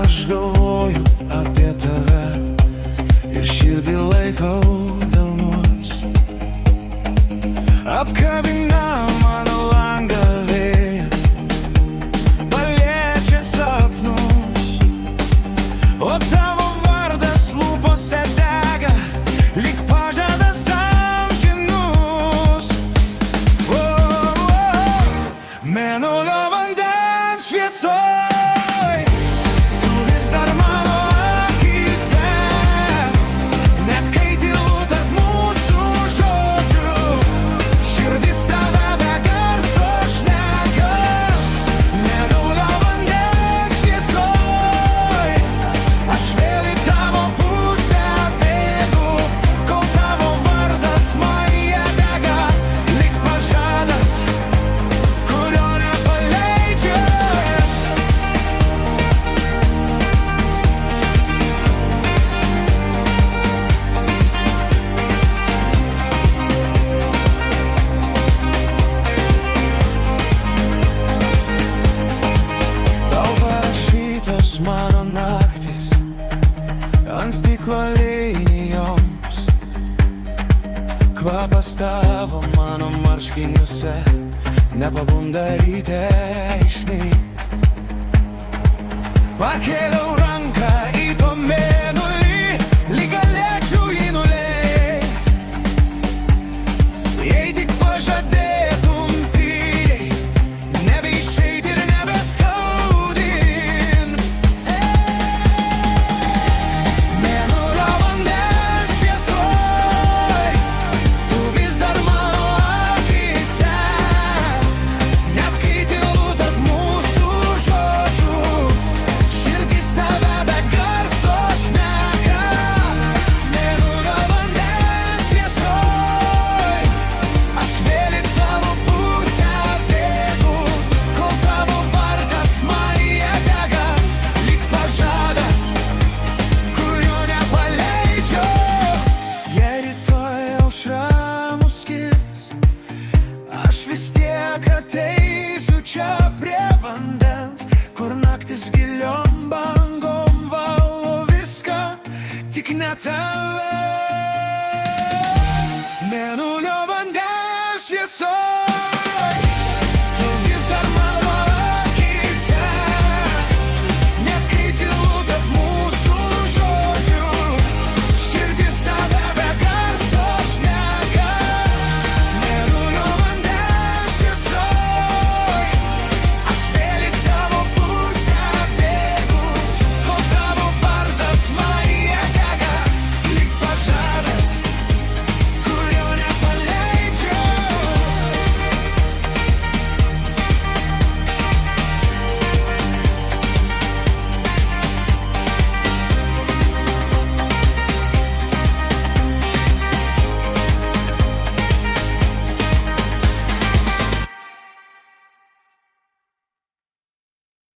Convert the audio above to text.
aš galvoju apie tave ir širdį laikau delnuos. Apkabina mano langą vėjas, paliečia sapnus, o tavo vardas lūpose dega, lyg pažadas amžinus. Mėnulio vandens šviesoj, tu vis dar mano akyse, net kai tylu tarp mūsų žodžių, širdis tave be garso šneka. Mėnulio vandens šviesoj, aš vėl į tavo pusę bėgu, kol tavo vardas manyje dega, lyg pažadas, kurio nepaleidžia. Tau parašytos mano naktys ant stiklo linijoms, kvapas tavo mano marškiniuose nepabunda ryte išnykt. Pakėliau ranką į to mėnulį, lyg galėčiau jį nuleist, jei tik pažadėtum tyliai nebeišeit ir nebeskaudint. Mėnulio vandens šviesoj, tu vis dar mano akyse, net kai tylu tarp mūsų žodžių, širdis tave be garso šneka. Mėnulio vandens šviesoj, aš vėl į tavo pusę bėgu, kol tavo vardas manyje dega, lyg pažadas, kurio nepaleidžiu. Jei rytoj aušra mus skirs, aš vis tiek ateisiu čia prie vandens, kur naktis giliom bangom valo viską, tik ne tave. Mėnulio